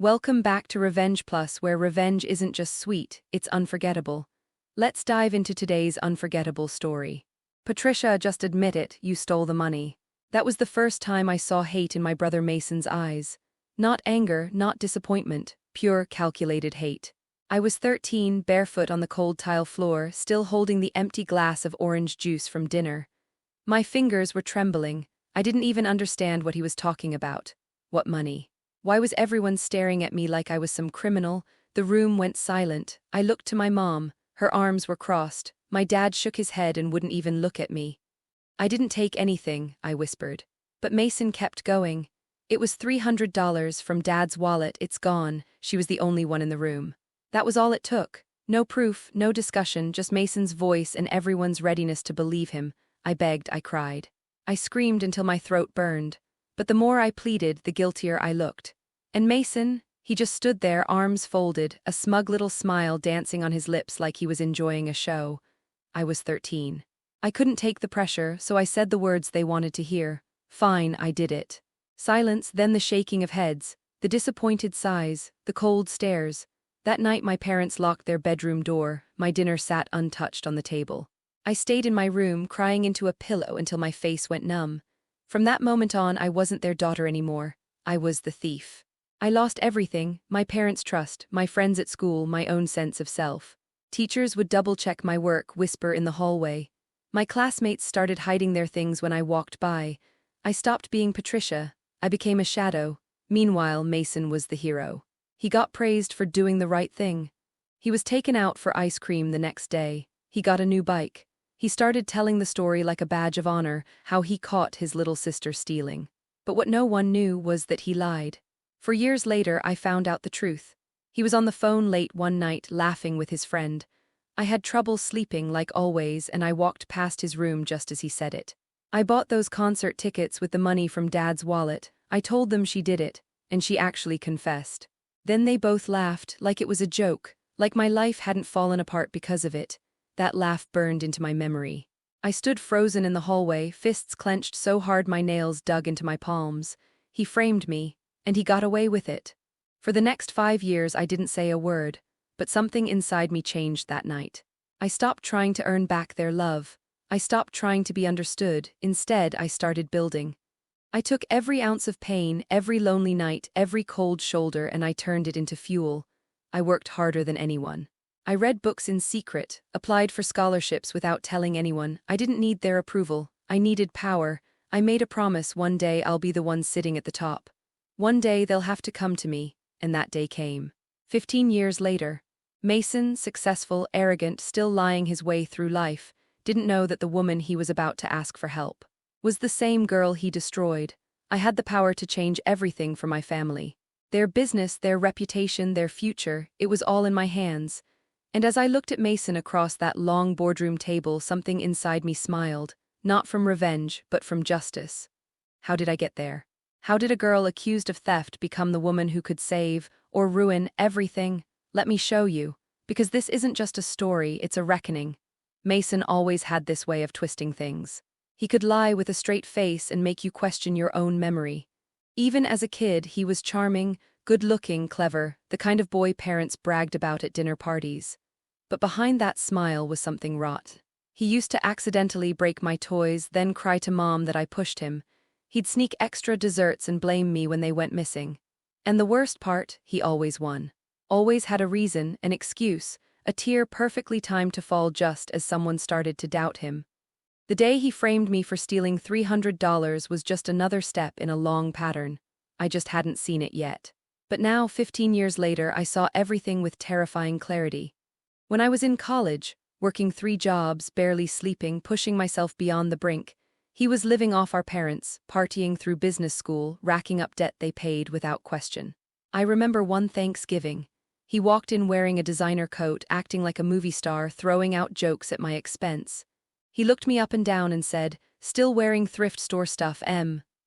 Welcome back to Revenge Plus, where revenge isn't just sweet, it's unforgettable. Let's dive into today's unforgettable story. Patricia, just admit it, you stole the money. That was the first time I saw hate in my brother Mason's eyes. Not anger, not disappointment, pure calculated hate. I was 13, barefoot on the cold tile floor, still holding the empty glass of orange juice from dinner. My fingers were trembling. I didn't even understand what he was talking about. What money? Why was everyone staring at me like I was some criminal? The room went silent. I looked to my mom. Her arms were crossed. My dad shook his head and wouldn't even look at me. I didn't take anything, I whispered. But Mason kept going. It was $300 from Dad's wallet, it's gone. She was the only one in the room. That was all it took. No proof, no discussion, just Mason's voice and everyone's readiness to believe him. I begged, I cried. I screamed until my throat burned. But the more I pleaded, the guiltier I looked. And Mason, he just stood there, arms folded, a smug little smile dancing on his lips like he was enjoying a show. I was 13. I couldn't take the pressure, so I said the words they wanted to hear. Fine, I did it. Silence, then the shaking of heads, the disappointed sighs, the cold stares. That night my parents locked their bedroom door. My dinner sat untouched on the table. I stayed in my room, crying into a pillow until my face went numb. From that moment on, I wasn't their daughter anymore. I was the thief. I lost everything, my parents' trust, my friends at school, my own sense of self. Teachers would double-check my work, whisper in the hallway. My classmates started hiding their things when I walked by. I stopped being Patricia. I became a shadow. Meanwhile, Mason was the hero. He got praised for doing the right thing. He was taken out for ice cream the next day. He got a new bike. He started telling the story like a badge of honor, how he caught his little sister stealing. But what no one knew was that he lied. For years later, I found out the truth. He was on the phone late one night, laughing with his friend. I had trouble sleeping, like always, and I walked past his room just as he said it. I bought those concert tickets with the money from Dad's wallet. I told them she did it, and she actually confessed. Then they both laughed, like it was a joke, like my life hadn't fallen apart because of it. That laugh burned into my memory. I stood frozen in the hallway, fists clenched so hard my nails dug into my palms. He framed me, and he got away with it. For the next 5 years I didn't say a word, but something inside me changed that night. I stopped trying to earn back their love. I stopped trying to be understood. Instead, I started building. I took every ounce of pain, every lonely night, every cold shoulder, and I turned it into fuel. I worked harder than anyone. I read books in secret, applied for scholarships without telling anyone. I didn't need their approval. I needed power. I made a promise: one day I'll be the one sitting at the top. One day they'll have to come to me, and that day came. 15 years later, Mason, successful, arrogant, still lying his way through life, didn't know that the woman he was about to ask for help was the same girl he destroyed. I had the power to change everything for my family. Their business, their reputation, their future, it was all in my hands. And as I looked at Mason across that long boardroom table, something inside me smiled, not from revenge, but from justice. How did I get there? How did a girl accused of theft become the woman who could save or ruin everything? Let me show you, because this isn't just a story, it's a reckoning. Mason always had this way of twisting things. He could lie with a straight face and make you question your own memory. Even as a kid, he was charming, good-looking, clever, the kind of boy parents bragged about at dinner parties. But behind that smile was something rot. He used to accidentally break my toys, then cry to Mom that I pushed him. He'd sneak extra desserts and blame me when they went missing. And the worst part, he always won. Always had a reason, an excuse, a tear perfectly timed to fall just as someone started to doubt him. The day he framed me for stealing $300 was just another step in a long pattern. I just hadn't seen it yet. But now, 15 years later, I saw everything with terrifying clarity. When I was in college, working 3 jobs, barely sleeping, pushing myself beyond the brink, he was living off our parents, partying through business school, racking up debt they paid without question. I remember one Thanksgiving. He walked in wearing a designer coat, acting like a movie star, throwing out jokes at my expense. He looked me up and down and said, "Still wearing thrift store stuff,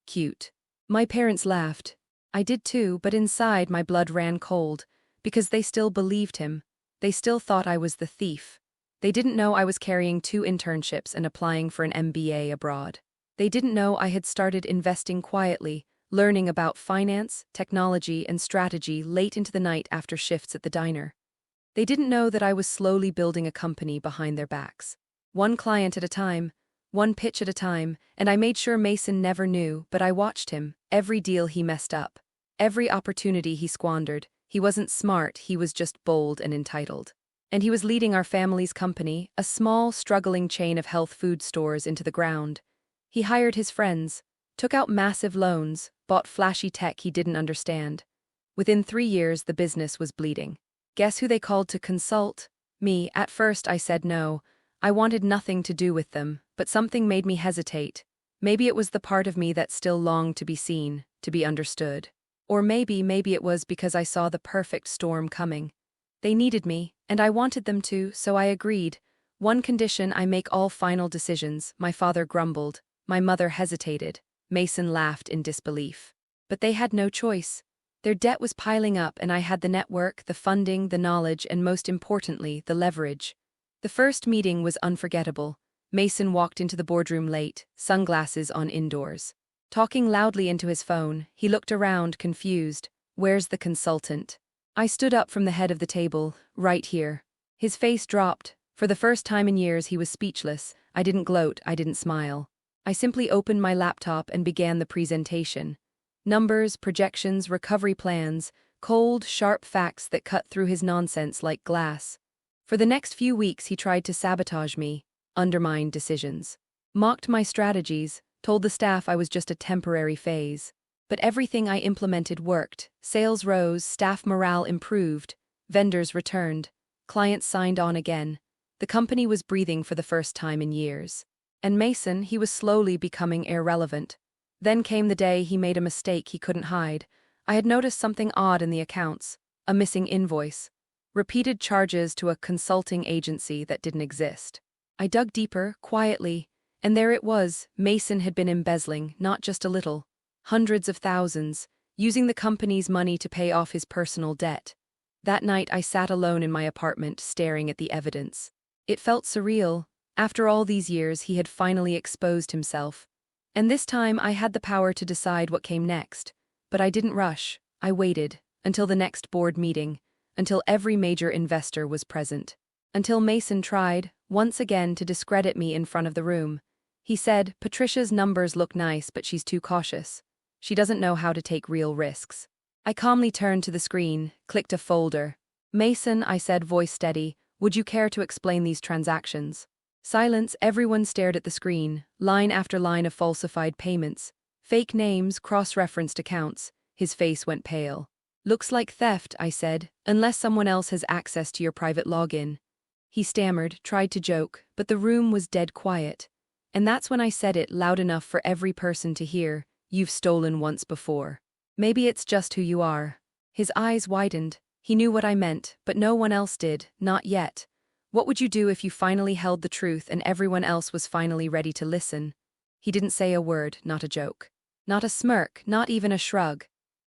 cute." My parents laughed. I did too, but inside my blood ran cold, because they still believed him. They still thought I was the thief. They didn't know I was carrying 2 internships and applying for an MBA abroad. They didn't know I had started investing quietly, learning about finance, technology, and strategy late into the night after shifts at the diner. They didn't know that I was slowly building a company behind their backs. One client at a time, one pitch at a time, and I made sure Mason never knew, but I watched him, every deal he messed up, every opportunity he squandered. He wasn't smart, he was just bold and entitled. And he was leading our family's company, a small, struggling chain of health food stores, into the ground. He hired his friends, took out massive loans, bought flashy tech he didn't understand. Within 3 years, the business was bleeding. Guess who they called to consult? Me. At first, I said no. I wanted nothing to do with them, but something made me hesitate. Maybe it was the part of me that still longed to be seen, to be understood. Or maybe it was because I saw the perfect storm coming. They needed me, and I wanted them to, so I agreed. One condition: I make all final decisions. My father grumbled. My mother hesitated. Mason laughed in disbelief. But they had no choice. Their debt was piling up, and I had the network, the funding, the knowledge, and most importantly, the leverage. The first meeting was unforgettable. Mason walked into the boardroom late, sunglasses on indoors. Talking loudly into his phone, he looked around, confused. Where's the consultant? I stood up from the head of the table, right here. His face dropped. For the first time in years, he was speechless. I didn't gloat, I didn't smile. I simply opened my laptop and began the presentation. Numbers, projections, recovery plans, cold, sharp facts that cut through his nonsense like glass. For the next few weeks, he tried to sabotage me, undermine decisions, mocked my strategies, told the staff I was just a temporary phase. But everything I implemented worked. Sales rose, staff morale improved, vendors returned, clients signed on again. The company was breathing for the first time in years. And Mason, he was slowly becoming irrelevant. Then came the day he made a mistake he couldn't hide. I had noticed something odd in the accounts, a missing invoice, repeated charges to a consulting agency that didn't exist. I dug deeper, quietly, and there it was. Mason had been embezzling, not just a little, hundreds of thousands, using the company's money to pay off his personal debt. That night I sat alone in my apartment, staring at the evidence. It felt surreal. After all these years, he had finally exposed himself. And this time I had the power to decide what came next. But I didn't rush. I waited until the next board meeting, until every major investor was present, until Mason tried, once again, to discredit me in front of the room. He said, "Patricia's numbers look nice, but she's too cautious. She doesn't know how to take real risks." I calmly turned to the screen, clicked a folder. "Mason," I said, voice steady, "would you care to explain these transactions?" Silence. Everyone stared at the screen, line after line of falsified payments, fake names, cross-referenced accounts. His face went pale. "Looks like theft," I said, "unless someone else has access to your private login." He stammered, tried to joke, but the room was dead quiet. And that's when I said it loud enough for every person to hear: "You've stolen once before. Maybe it's just who you are." His eyes widened. He knew what I meant, but no one else did, not yet. What would you do if you finally held the truth and everyone else was finally ready to listen? He didn't say a word, not a joke. Not a smirk, not even a shrug.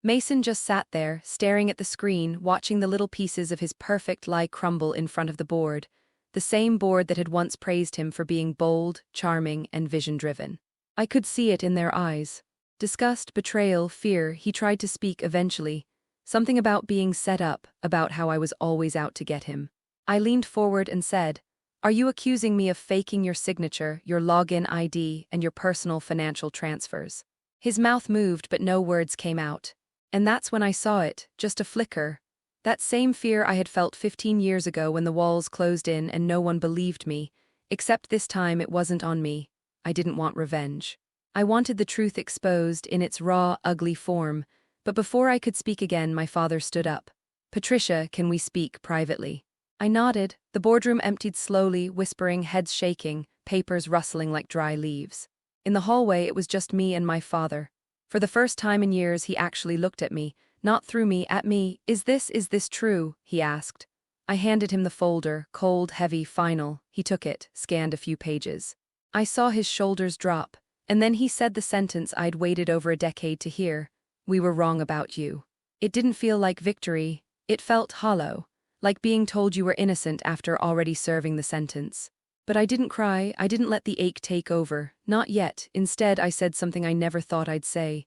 Mason just sat there, staring at the screen, watching the little pieces of his perfect lie crumble in front of the board, the same board that had once praised him for being bold, charming, and vision-driven. I could see it in their eyes. Disgust, betrayal, fear. He tried to speak eventually. Something about being set up, about how I was always out to get him. I leaned forward and said, "Are you accusing me of faking your signature, your login ID, and your personal financial transfers?" His mouth moved, but no words came out. And that's when I saw it, just a flicker. That same fear I had felt 15 years ago when the walls closed in and no one believed me, except this time it wasn't on me. I didn't want revenge. I wanted the truth exposed in its raw, ugly form. But before I could speak again, my father stood up. "Patricia, can we speak privately?" I nodded. The boardroom emptied slowly, whispering, heads shaking, papers rustling like dry leaves. In the hallway, it was just me and my father. For the first time in years, he actually looked at me, not through me, at me. Is this true?" he asked. I handed him the folder, cold, heavy, final. He took it, scanned a few pages. I saw his shoulders drop, and then he said the sentence I'd waited over a decade to hear. "We were wrong about you." It didn't feel like victory. It felt hollow. Like being told you were innocent after already serving the sentence. But I didn't cry, I didn't let the ache take over, not yet. Instead, I said something I never thought I'd say.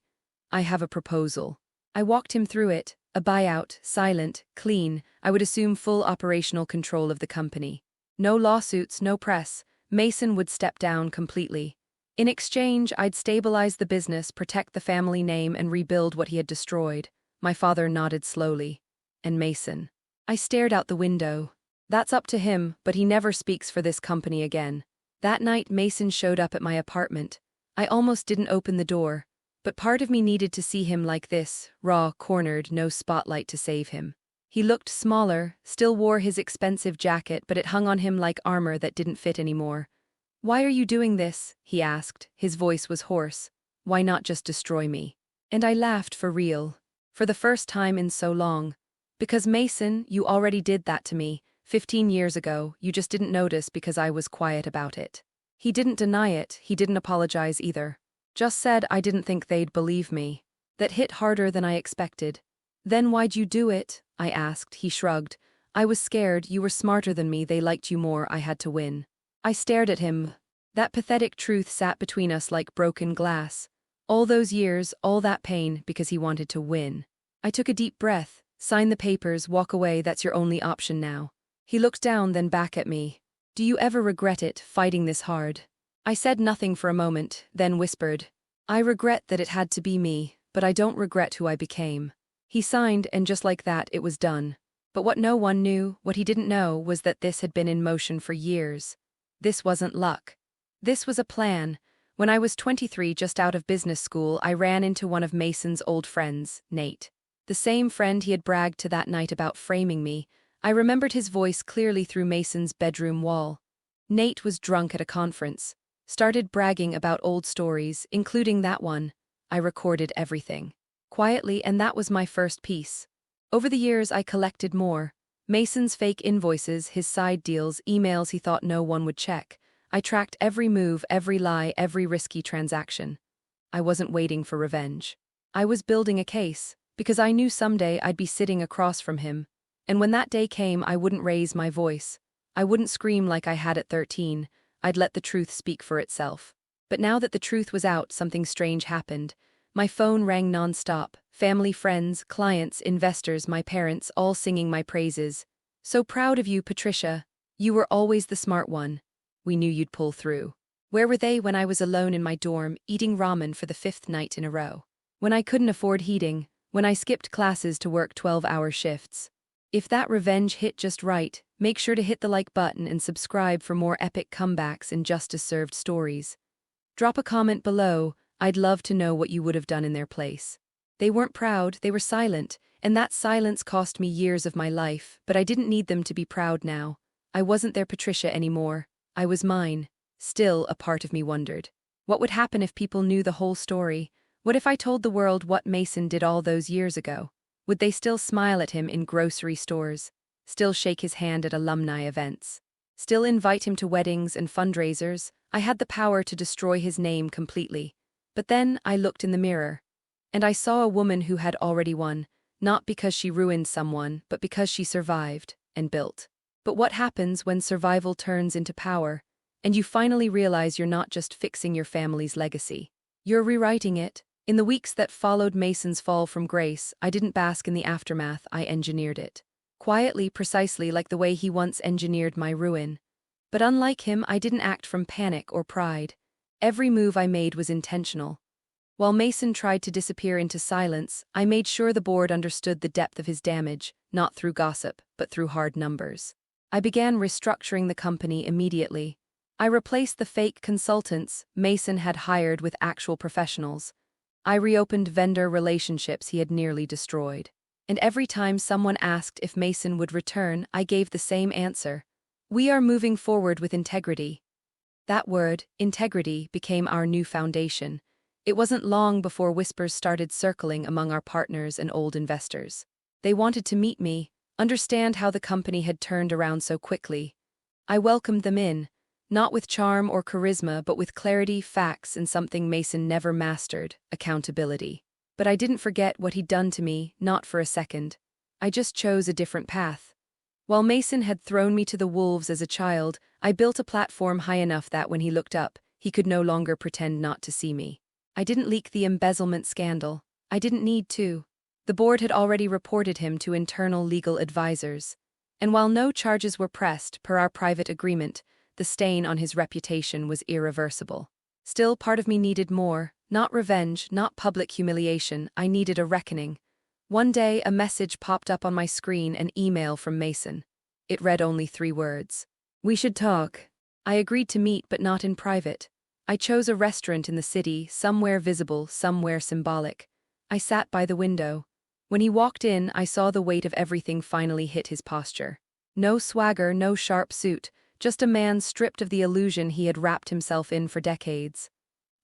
I have a proposal. I walked him through it, a buyout, silent, clean, I would assume full operational control of the company. No lawsuits, no press. Mason would step down completely. In exchange, I'd stabilize the business, protect the family name, and rebuild what he had destroyed. My father nodded slowly. And Mason. I stared out the window. That's up to him, but he never speaks for this company again. That night, Mason showed up at my apartment. I almost didn't open the door. But part of me needed to see him like this, raw, cornered, no spotlight to save him. He looked smaller, still wore his expensive jacket, but it hung on him like armor that didn't fit anymore. "Why are you doing this?" he asked. His voice was hoarse. "Why not just destroy me?" And I laughed for real. For the first time in so long. "Because Mason, you already did that to me. 15 years ago, you just didn't notice because I was quiet about it." He didn't deny it, he didn't apologize either. Just said I didn't think they'd believe me. That hit harder than I expected. "Then why'd you do it?" I asked. He shrugged. "I was scared, you were smarter than me, they liked you more, I had to win." I stared at him. That pathetic truth sat between us like broken glass. All those years, all that pain, because he wanted to win. I took a deep breath. "Sign the papers, walk away, that's your only option now." He looked down, then back at me. "Do you ever regret it, fighting this hard?" I said nothing for a moment, then whispered, "I regret that it had to be me, but I don't regret who I became." He signed, and just like that, it was done. But what no one knew, what he didn't know, was that this had been in motion for years. This wasn't luck. This was a plan. When I was 23, just out of business school, I ran into one of Mason's old friends, Nate. The same friend he had bragged to that night about framing me. I remembered his voice clearly through Mason's bedroom wall. Nate was drunk at a conference. Started bragging about old stories, including that one. I recorded everything. Quietly, and that was my first piece. Over the years, I collected more. Mason's fake invoices, his side deals, emails he thought no one would check. I tracked every move, every lie, every risky transaction. I wasn't waiting for revenge. I was building a case, because I knew someday I'd be sitting across from him. And when that day came, I wouldn't raise my voice. I wouldn't scream like I had at 13. I'd let the truth speak for itself. But now that the truth was out, something strange happened. My phone rang nonstop. Family, friends, clients, investors, my parents, all singing my praises. "So proud of you, Patricia. You were always the smart one. We knew you'd pull through." Where were they when I was alone in my dorm, eating ramen for the 5th night in a row? When I couldn't afford heating, when I skipped classes to work 12-hour shifts. If that revenge hit just right, make sure to hit the like button and subscribe for more epic comebacks and justice-served stories. Drop a comment below. I'd love to know what you would have done in their place. They weren't proud, they were silent, and that silence cost me years of my life, but I didn't need them to be proud now. I wasn't their Patricia anymore. I was mine. Still, a part of me wondered. What would happen if people knew the whole story? What if I told the world what Mason did all those years ago? Would they still smile at him in grocery stores? Still shake his hand at alumni events? Still invite him to weddings and fundraisers? I had the power to destroy his name completely. But then I looked in the mirror. And I saw a woman who had already won, not because she ruined someone, but because she survived and built. But what happens when survival turns into power, and you finally realize you're not just fixing your family's legacy? You're rewriting it. In the weeks that followed Mason's fall from grace, I didn't bask in the aftermath, I engineered it. Quietly, precisely like the way he once engineered my ruin. But unlike him, I didn't act from panic or pride. Every move I made was intentional. While Mason tried to disappear into silence, I made sure the board understood the depth of his damage, not through gossip, but through hard numbers. I began restructuring the company immediately. I replaced the fake consultants Mason had hired with actual professionals. I reopened vendor relationships he had nearly destroyed. And every time someone asked if Mason would return, I gave the same answer. We are moving forward with integrity. That word, integrity, became our new foundation. It wasn't long before whispers started circling among our partners and old investors. They wanted to meet me, understand how the company had turned around so quickly. I welcomed them in, not with charm or charisma, but with clarity, facts, and something Mason never mastered, accountability. But I didn't forget what he'd done to me, not for a second. I just chose a different path. While Mason had thrown me to the wolves as a child, I built a platform high enough that when he looked up, he could no longer pretend not to see me. I didn't leak the embezzlement scandal. I didn't need to. The board had already reported him to internal legal advisors. And while no charges were pressed per our private agreement, the stain on his reputation was irreversible. Still, part of me needed more, not revenge, not public humiliation. I needed a reckoning. One day, a message popped up on my screen, an email from Mason. It read only 3 words. "We should talk." I agreed to meet, but not in private. I chose a restaurant in the city, somewhere visible, somewhere symbolic. I sat by the window. When he walked in, I saw the weight of everything finally hit his posture. No swagger, no sharp suit, just a man stripped of the illusion he had wrapped himself in for decades.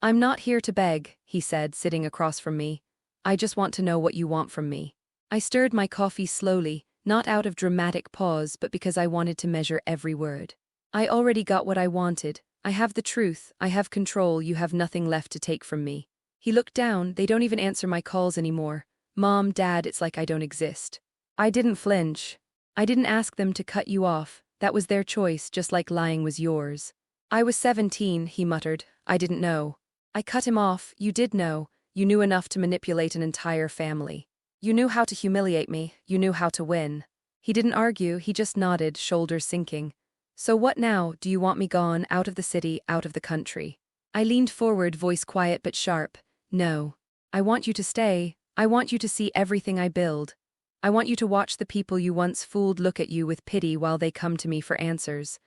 "I'm not here to beg," he said, sitting across from me. "I just want to know what you want from me." I stirred my coffee slowly, not out of dramatic pause, but because I wanted to measure every word. I already got what I wanted. I have the truth, I have control, you have nothing left to take from me. He looked down. "They don't even answer my calls anymore. Mom, Dad, it's like I don't exist." I didn't flinch. "I didn't ask them to cut you off. That was their choice, just like lying was yours." "I was 17, he muttered. "I didn't know." I cut him off. "You did know. You knew enough to manipulate an entire family. You knew how to humiliate me. You knew how to win." He didn't argue, he just nodded, shoulders sinking. "So what now? Do you want me gone, out of the city, out of the country?" I leaned forward, voice quiet but sharp. "No. I want you to stay. I want you to see everything I build. I want you to watch the people you once fooled look at you with pity while they come to me for answers.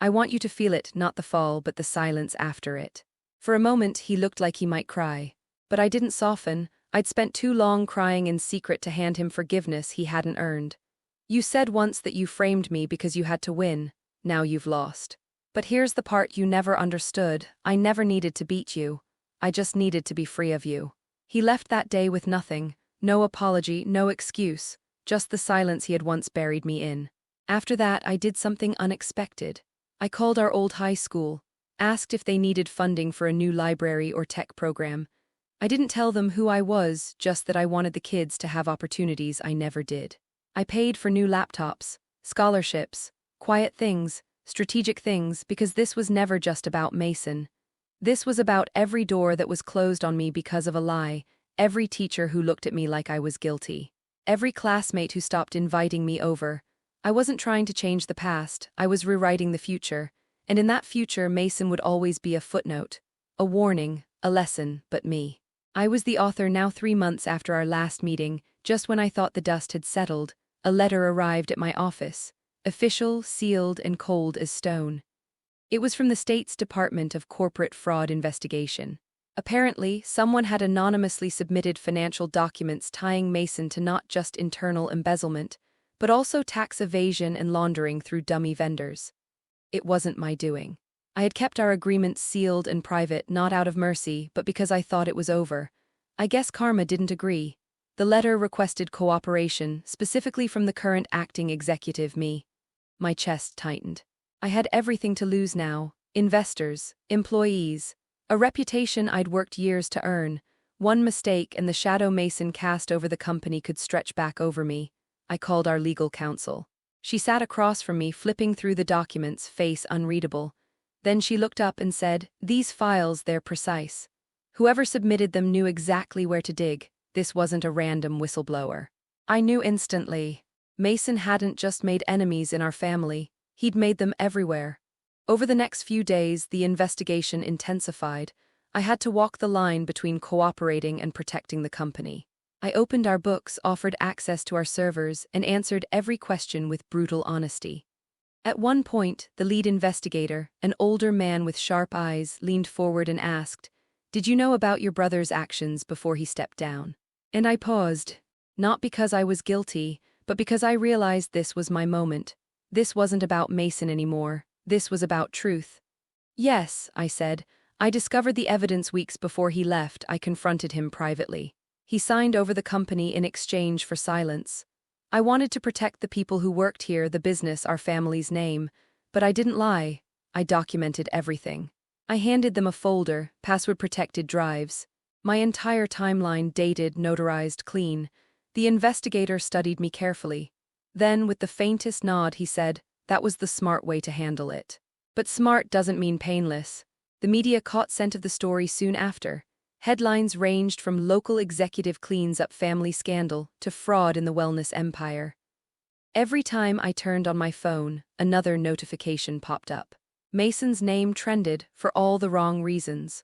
I want you to feel it, not the fall, but the silence after it." For a moment, he looked like he might cry. But I didn't soften. I'd spent too long crying in secret to hand him forgiveness he hadn't earned. "You said once that you framed me because you had to win. Now you've lost. But here's the part you never understood. I never needed to beat you. I just needed to be free of you." He left that day with nothing. No apology, no excuse. Just the silence he had once buried me in. After that, I did something unexpected. I called our old high school, asked if they needed funding for a new library or tech program. I didn't tell them who I was, just that I wanted the kids to have opportunities I never did. I paid for new laptops, scholarships, quiet things, strategic things, because this was never just about Mason. This was about every door that was closed on me because of a lie, every teacher who looked at me like I was guilty, every classmate who stopped inviting me over. I wasn't trying to change the past, I was rewriting the future, and in that future Mason would always be a footnote, a warning, a lesson, but me. I was the author. Now 3 months after our last meeting, just when I thought the dust had settled, a letter arrived at my office, official, sealed, and cold as stone. It was from the state's Department of Corporate Fraud Investigation. Apparently, someone had anonymously submitted financial documents tying Mason to not just internal embezzlement, but also tax evasion and laundering through dummy vendors. It wasn't my doing. I had kept our agreements sealed and private, not out of mercy, but because I thought it was over. I guess karma didn't agree. The letter requested cooperation, specifically from the current acting executive, me. My chest tightened. I had everything to lose now: investors, employees, a reputation I'd worked years to earn. One mistake and the shadow Mason cast over the company could stretch back over me. I called our legal counsel. She sat across from me, flipping through the documents, face unreadable. Then she looked up and said, "These files, they're precise. Whoever submitted them knew exactly where to dig. This wasn't a random whistleblower." I knew instantly. Mason hadn't just made enemies in our family. He'd made them everywhere. Over the next few days, the investigation intensified. I had to walk the line between cooperating and protecting the company. I opened our books, offered access to our servers, and answered every question with brutal honesty. At one point, the lead investigator, an older man with sharp eyes, leaned forward and asked, "Did you know about your brother's actions before he stepped down?" And I paused, not because I was guilty, but because I realized this was my moment. This wasn't about Mason anymore. This was about truth. "Yes," I said. "I discovered the evidence weeks before he left." I confronted him privately. He signed over the company in exchange for silence. I wanted to protect the people who worked here, the business, our family's name. But I didn't lie. I documented everything. I handed them a folder, password-protected drives. My entire timeline, dated, notarized, clean. The investigator studied me carefully. Then, with the faintest nod, he said, "That was the smart way to handle it." But smart doesn't mean painless. The media caught scent of the story soon after. Headlines ranged from local executive cleans up family scandal to fraud in the wellness empire. Every time I turned on my phone, another notification popped up. Mason's name trended for all the wrong reasons.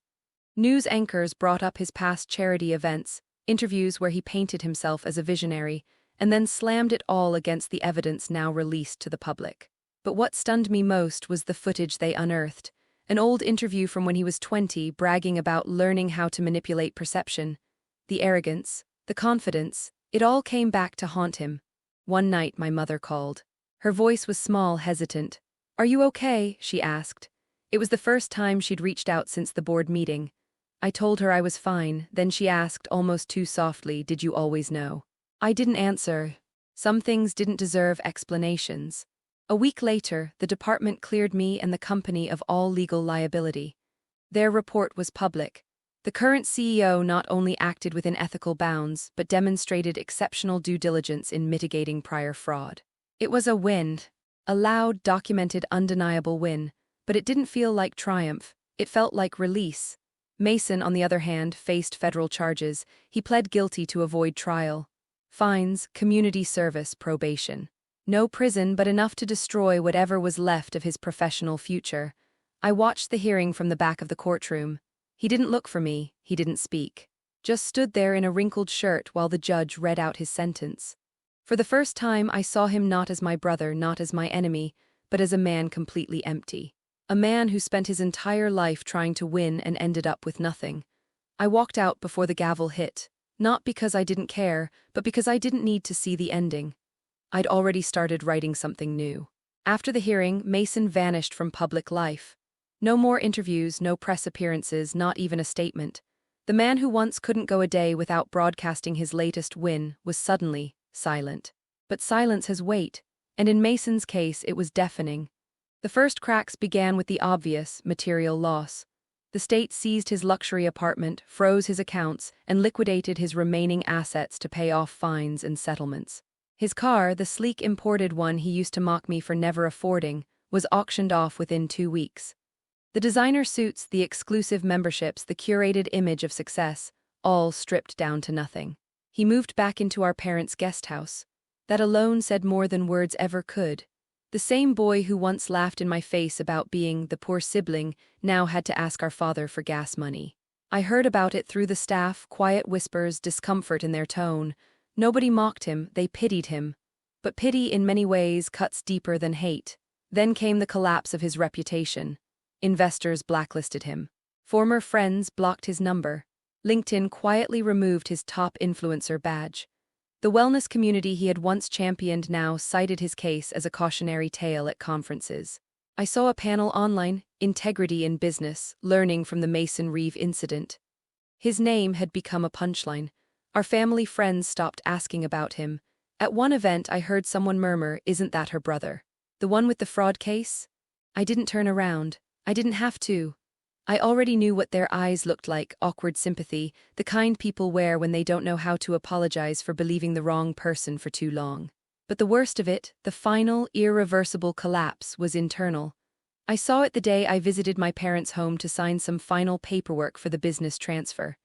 News anchors brought up his past charity events, interviews where he painted himself as a visionary, and then slammed it all against the evidence now released to the public. But what stunned me most was the footage they unearthed. An old interview from when he was 20 bragging about learning how to manipulate perception. The arrogance, the confidence, it all came back to haunt him. One night my mother called. Her voice was small, hesitant. "Are you okay?" she asked. It was the first time she'd reached out since the board meeting. I told her I was fine, then she asked, almost too softly, "Did you always know?" I didn't answer. Some things didn't deserve explanations. A week later, the department cleared me and the company of all legal liability. Their report was public. The current CEO not only acted within ethical bounds, but demonstrated exceptional due diligence in mitigating prior fraud. It was a win. A loud, documented, undeniable win. But it didn't feel like triumph. It felt like release. Mason, on the other hand, faced federal charges. He pled guilty to avoid trial. Fines, community service, probation. No prison, but enough to destroy whatever was left of his professional future. I watched the hearing from the back of the courtroom. He didn't look for me, he didn't speak. Just stood there in a wrinkled shirt while the judge read out his sentence. For the first time, I saw him not as my brother, not as my enemy, but as a man completely empty. A man who spent his entire life trying to win and ended up with nothing. I walked out before the gavel hit, not because I didn't care, but because I didn't need to see the ending. I'd already started writing something new. After the hearing, Mason vanished from public life. No more interviews, no press appearances, not even a statement. The man who once couldn't go a day without broadcasting his latest win was suddenly silent. But silence has weight, and in Mason's case it was deafening. The first cracks began with the obvious, material loss. The state seized his luxury apartment, froze his accounts, and liquidated his remaining assets to pay off fines and settlements. His car, the sleek imported one he used to mock me for never affording, was auctioned off within 2 weeks. The designer suits, the exclusive memberships, the curated image of success, all stripped down to nothing. He moved back into our parents' guest house. That alone said more than words ever could. The same boy who once laughed in my face about being the poor sibling now had to ask our father for gas money. I heard about it through the staff, quiet whispers, discomfort in their tone. Nobody mocked him, they pitied him. But pity in many ways cuts deeper than hate. Then came the collapse of his reputation. Investors blacklisted him. Former friends blocked his number. LinkedIn quietly removed his top influencer badge. The wellness community he had once championed now cited his case as a cautionary tale at conferences. I saw a panel online, Integrity in Business, learning from the Mason Reeve incident. His name had become a punchline. Our family friends stopped asking about him. At one event I heard someone murmur, "Isn't that her brother? The one with the fraud case?" I didn't turn around. I didn't have to. I already knew what their eyes looked like, awkward sympathy, the kind people wear when they don't know how to apologize for believing the wrong person for too long. But the worst of it, the final, irreversible collapse, was internal. I saw it the day I visited my parents' home to sign some final paperwork for the business transfer.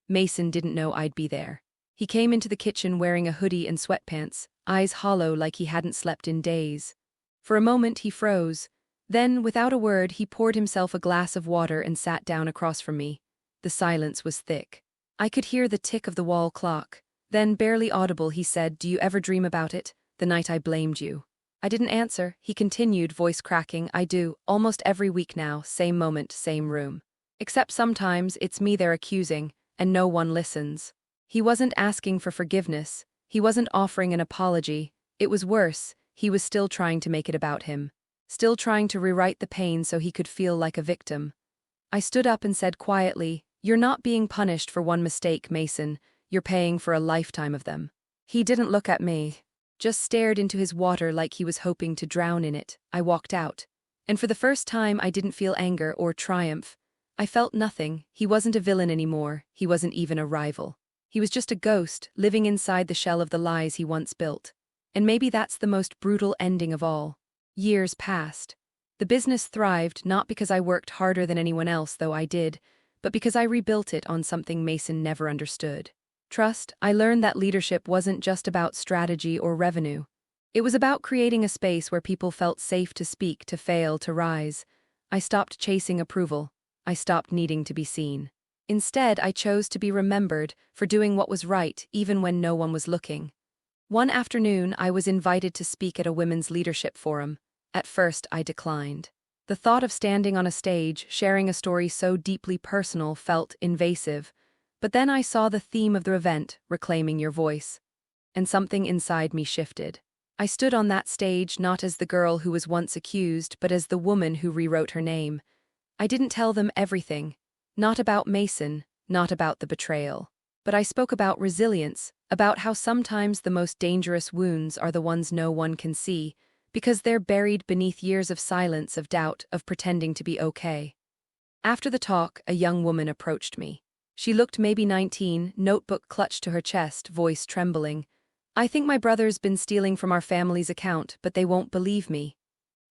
Mason didn't know I'd be there. He came into the kitchen wearing a hoodie and sweatpants, eyes hollow like he hadn't slept in days. For a moment he froze. Then, without a word, he poured himself a glass of water and sat down across from me. The silence was thick. I could hear the tick of the wall clock. Then, barely audible, he said, "Do you ever dream about it? The night I blamed you." I didn't answer. He continued, voice cracking, "I do, almost every week now, same moment, same room. Except sometimes it's me they're accusing, and no one listens." He wasn't asking for forgiveness. He wasn't offering an apology. It was worse. He was still trying to make it about him. Still trying to rewrite the pain so he could feel like a victim. I stood up and said quietly, "You're not being punished for one mistake, Mason. You're paying for a lifetime of them." He didn't look at me. Just stared into his water like he was hoping to drown in it. I walked out. And for the first time I didn't feel anger or triumph. I felt nothing. He wasn't a villain anymore. He wasn't even a rival. He was just a ghost, living inside the shell of the lies he once built. And maybe that's the most brutal ending of all. Years passed. The business thrived, not because I worked harder than anyone else, though I did, but because I rebuilt it on something Mason never understood. Trust. I learned that leadership wasn't just about strategy or revenue. It was about creating a space where people felt safe to speak, to fail, to rise. I stopped chasing approval. I stopped needing to be seen. Instead, I chose to be remembered for doing what was right, even when no one was looking. One afternoon, I was invited to speak at a women's leadership forum. At first, I declined. The thought of standing on a stage, sharing a story so deeply personal, felt invasive. But then I saw the theme of the event, reclaiming your voice. And something inside me shifted. I stood on that stage not as the girl who was once accused, but as the woman who rewrote her name. I didn't tell them everything. Not about Mason, not about the betrayal. But I spoke about resilience, about how sometimes the most dangerous wounds are the ones no one can see, because they're buried beneath years of silence, of doubt, of pretending to be okay. After the talk, a young woman approached me. She looked maybe 19, notebook clutched to her chest, voice trembling. "I think my brother's been stealing from our family's account, but they won't believe me."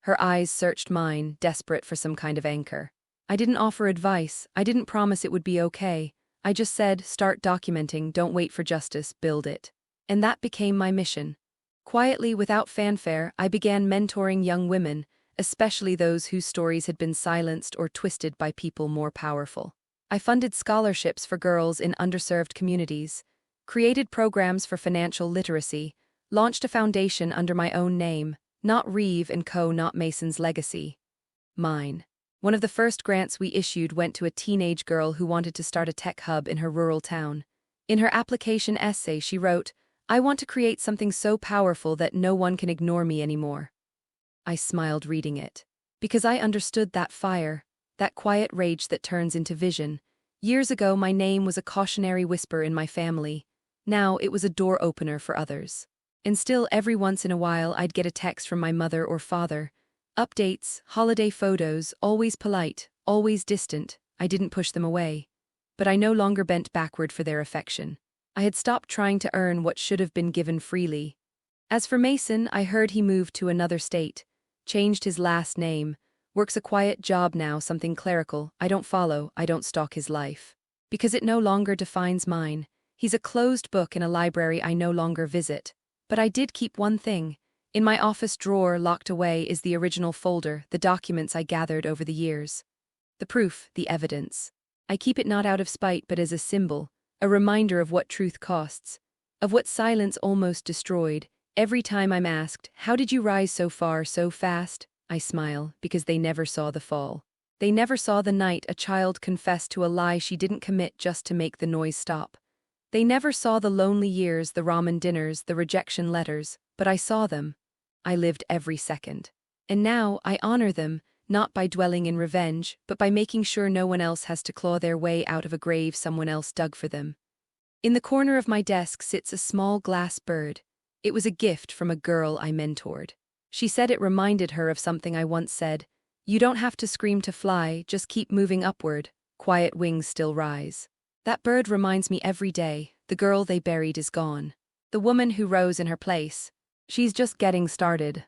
Her eyes searched mine, desperate for some kind of anchor. I didn't offer advice. I didn't promise it would be okay. I just said, start documenting, don't wait for justice, build it. And that became my mission. Quietly, without fanfare, I began mentoring young women, especially those whose stories had been silenced or twisted by people more powerful. I funded scholarships for girls in underserved communities, created programs for financial literacy, launched a foundation under my own name, not Reeve & Co., not Mason's legacy. Mine. One of the first grants we issued went to a teenage girl who wanted to start a tech hub in her rural town. In her application essay, she wrote, "I want to create something so powerful that no one can ignore me anymore." I smiled reading it. Because I understood that fire, that quiet rage that turns into vision. Years ago, my name was a cautionary whisper in my family. Now it was a door opener for others. And still, every once in a while, I'd get a text from my mother or father. Updates, holiday photos, always polite, always distant. I didn't push them away. But I no longer bent backward for their affection. I had stopped trying to earn what should have been given freely. As for Mason, I heard he moved to another state, changed his last name, works a quiet job now, something clerical. I don't follow, I don't stalk his life. Because it no longer defines mine. He's a closed book in a library I no longer visit. But I did keep one thing. In my office drawer, locked away, is the original folder, the documents I gathered over the years. The proof, the evidence. I keep it not out of spite but as a symbol, a reminder of what truth costs, of what silence almost destroyed. Every time I'm asked, "How did you rise so far, so fast?" I smile, because they never saw the fall. They never saw the night a child confessed to a lie she didn't commit just to make the noise stop. They never saw the lonely years, the ramen dinners, the rejection letters, but I saw them. I lived every second. And now I honor them, not by dwelling in revenge, but by making sure no one else has to claw their way out of a grave someone else dug for them. In the corner of my desk sits a small glass bird. It was a gift from a girl I mentored. She said it reminded her of something I once said. "You don't have to scream to fly, just keep moving upward. Quiet wings still rise." That bird reminds me every day, the girl they buried is gone. The woman who rose in her place. She's just getting started.